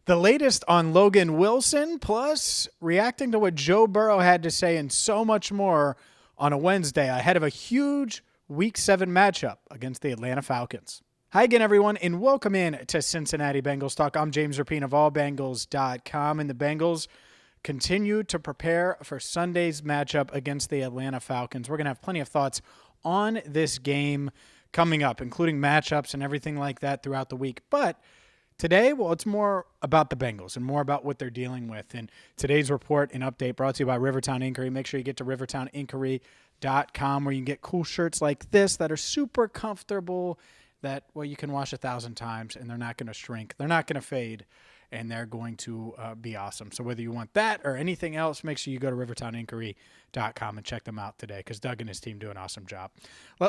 The latest on Logan Wilson, plus reacting to what Joe Burrow had to say and so much more on a Wednesday ahead of a huge Week 7 matchup against the Atlanta Falcons. Hi again, everyone, and welcome in to Cincinnati Bengals Talk. I'm James Rapien of allbengals.com, and the Bengals continue to prepare for Sunday's matchup against the Atlanta Falcons. We're going to have plenty of thoughts on this game coming up, including matchups and everything like that throughout the week. But today, well, it's more about the Bengals and more about what they're dealing with. And today's report and update brought to you by Rivertown Inkery. Make sure you get to rivertowninkery.com where you can get cool shirts like this that are super comfortable that, well, you can wash 1,000 times and they're not going to shrink. They're not going to fade, and they're going to be awesome. So whether you want that or anything else, make sure you go to rivertowninkery.com and check them out today because Doug and his team do an awesome job.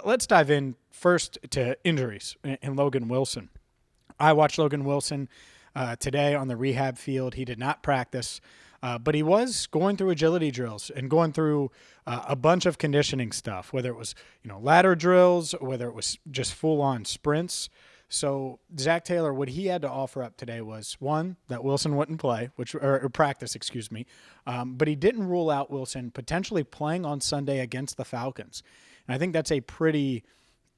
Let's dive in first to injuries and Logan Wilson. I watched Logan Wilson today on the rehab field. He did not practice, but he was going through agility drills and going through a bunch of conditioning stuff, whether it was ladder drills, whether it was just full-on sprints. So Zach Taylor, what he had to offer up today was, one, that Wilson wouldn't play, or practice, but he didn't rule out Wilson potentially playing on Sunday against the Falcons. And I think that's a pretty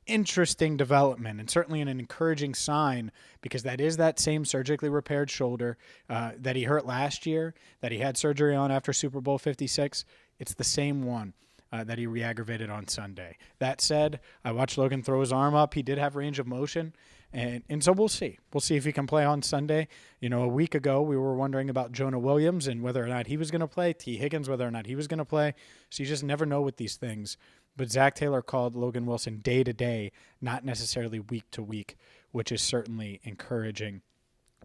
interesting development and certainly an encouraging sign because that is that same surgically repaired shoulder that he hurt last year, that he had surgery on after Super Bowl 56. It's the same one that he re-aggravated on Sunday. That said, I watched Logan throw his arm up. He did have range of motion, and so we'll see. We'll see if he can play on Sunday. A week ago, we were wondering about Jonah Williams and whether or not he was going to play, T. Higgins, whether or not he was going to play. So you just never know with these things. But Zach Taylor called Logan Wilson day to day, not necessarily week to week, which is certainly encouraging.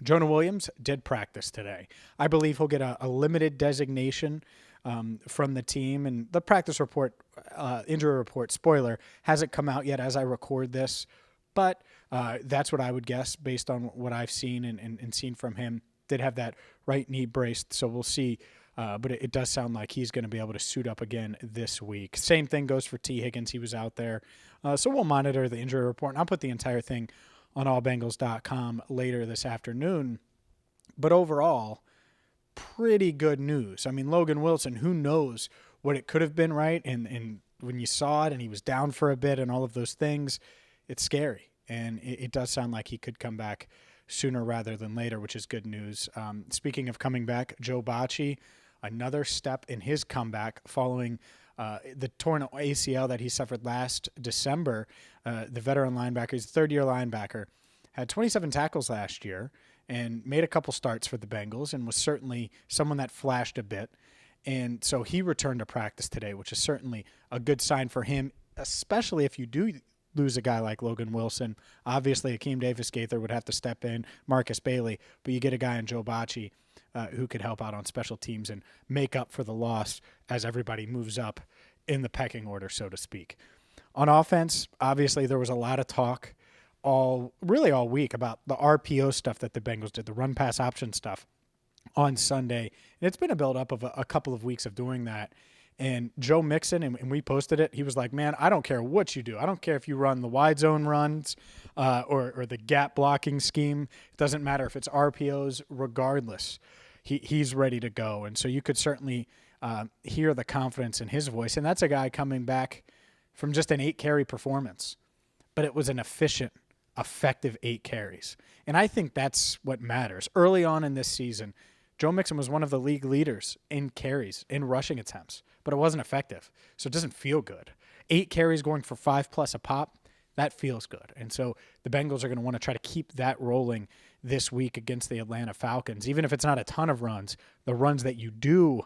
Jonah Williams did practice today. I believe he'll get a limited designation from the team. And the practice report, injury report, spoiler, hasn't come out yet as I record this. But that's what I would guess based on what I've seen and seen from him. Did have that right knee braced, so we'll see. But it does sound like he's going to be able to suit up again this week. Same thing goes for T. Higgins. He was out there. So we'll monitor the injury report. And I'll put the entire thing on allbengals.com later this afternoon. But overall, pretty good news. I mean, Logan Wilson, who knows what it could have been, right? And when you saw it and he was down for a bit and all of those things, it's scary. And it does sound like he could come back sooner rather than later, which is good news. Speaking of coming back, Joe Burrow, another step in his comeback following the torn ACL that he suffered last December. The veteran linebacker, he's a third-year linebacker, had 27 tackles last year and made a couple starts for the Bengals and was certainly someone that flashed a bit. And so he returned to practice today, which is certainly a good sign for him, especially if you do lose a guy like Logan Wilson. Obviously, Akeem Davis-Gaither would have to step in, Marcus Bailey, but you get a guy in Joe Burrow who could help out on special teams and make up for the loss as everybody moves up in the pecking order, so to speak. On offense, obviously there was a lot of talk all week about the RPO stuff that the Bengals did, the run-pass option stuff on Sunday. And it's been a build-up of a couple of weeks of doing that. And Joe Mixon, and we posted it, he was like, man, I don't care what you do. I don't care if you run the wide zone runs or the gap blocking scheme. It doesn't matter if it's RPOs, regardless. He's ready to go. And so you could certainly hear the confidence in his voice. And that's a guy coming back from just an 8-carry performance. But it was an efficient, effective 8 carries. And I think that's what matters. Early on in this season, Joe Mixon was one of the league leaders in carries, in rushing attempts, but it wasn't effective. So it doesn't feel good. 8 carries going for 5+ a pop, that feels good. And so the Bengals are going to want to try to keep that rolling this week against the Atlanta Falcons. Even if it's not a ton of runs, the runs that you do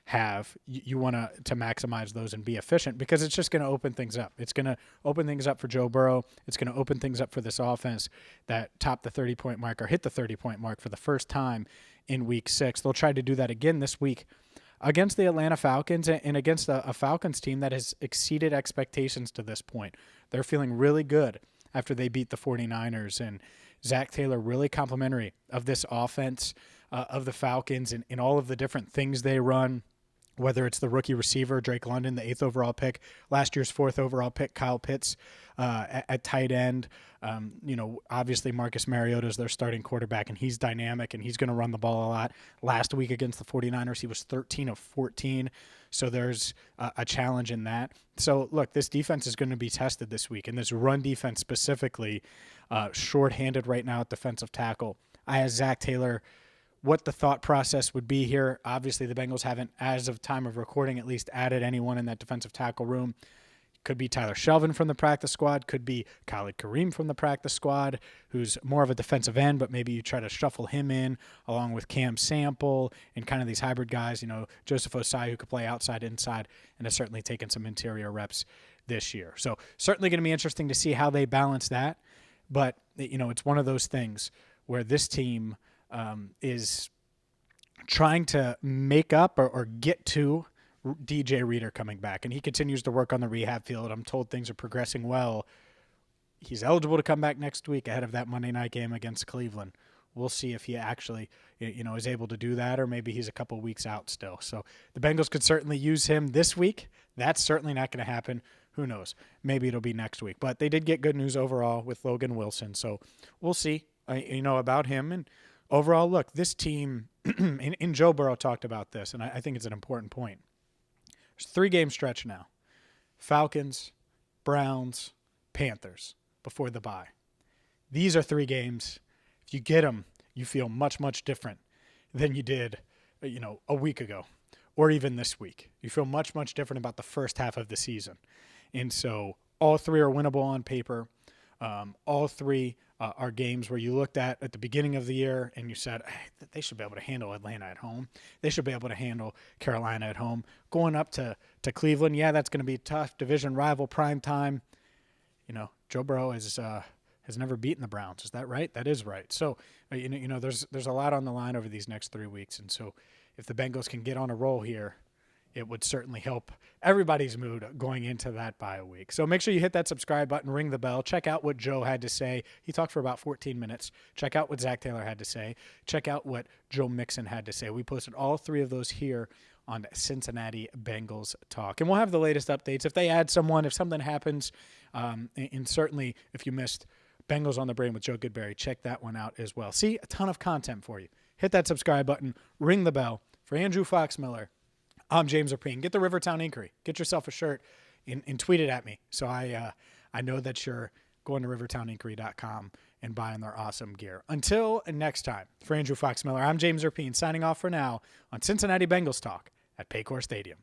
have, you want to maximize those and be efficient because it's just going to open things up. It's going to open things up for Joe Burrow. It's going to open things up for this offense that topped the 30-point mark or hit the 30-point mark for the first time in Week 6. They'll try to do that again this week against the Atlanta Falcons and against a Falcons team that has exceeded expectations to this point. They're feeling really good after they beat the 49ers, and Zach Taylor really complimentary of this offense of the Falcons and all of the different things they run. whether it's the rookie receiver, Drake London, the 8th overall pick, last year's 4th overall pick, Kyle Pitts at tight end. Obviously Marcus Mariota is their starting quarterback, and he's dynamic, and he's going to run the ball a lot. Last week against the 49ers, he was 13 of 14, so there's a challenge in that. So, look, this defense is going to be tested this week, and this run defense specifically, shorthanded right now at defensive tackle. I asked Zach Taylor what the thought process would be here. Obviously, the Bengals haven't, as of time of recording, at least added anyone in that defensive tackle room. Could be Tyler Shelvin from the practice squad. Could be Khalid Kareem from the practice squad, who's more of a defensive end, but maybe you try to shuffle him in along with Cam Sample and kind of these hybrid guys. Joseph Osai, who could play outside, inside, and has certainly taken some interior reps this year. So certainly going to be interesting to see how they balance that. But, it's one of those things where this team is trying to make up or get to DJ Reader coming back, and he continues to work on the rehab field. I'm told things are progressing well. He's eligible to come back next week ahead of that Monday night game against Cleveland. We'll see if he actually, is able to do that, or maybe he's a couple weeks out still. So the Bengals could certainly use him this week. That's certainly not going to happen. Who knows? Maybe it'll be next week. But they did get good news overall with Logan Wilson, so we'll see, about him. And overall, look, this team, and Joe Burrow talked about this, and I think it's an important point. There's a 3-game stretch now. Falcons, Browns, Panthers before the bye. These are 3 games. If you get them, you feel much, much different than you did, a week ago or even this week. You feel much, much different about the first half of the season. And so all 3 are winnable on paper. All 3 are games where you looked at the beginning of the year and you said, hey, they should be able to handle Atlanta at home. They should be able to handle Carolina at home. Going up to Cleveland, that's going to be tough. Division rival, prime time. Joe Burrow has never beaten the Browns. Is that right? That is right. So, there's a lot on the line over these next 3 weeks. And so if the Bengals can get on a roll here, it would certainly help everybody's mood going into that bye week. So make sure you hit that subscribe button, ring the bell, check out what Joe had to say. He talked for about 14 minutes. Check out what Zach Taylor had to say. Check out what Joe Mixon had to say. We posted all 3 of those here on Cincinnati Bengals Talk. And we'll have the latest updates. If they add someone, if something happens, and certainly if you missed Bengals on the Brain with Joe Goodberry, check that one out as well. See, a ton of content for you. Hit that subscribe button, ring the bell. For Andrew Fox-Miller, I'm James Rapien. Get the Rivertown Inkery. Get yourself a shirt and tweet it at me. So I know that you're going to rivertowninkery.com and buying their awesome gear. Until next time, for Andrew Fox-Miller, I'm James Rapien, signing off for now on Cincinnati Bengals Talk at Paycor Stadium.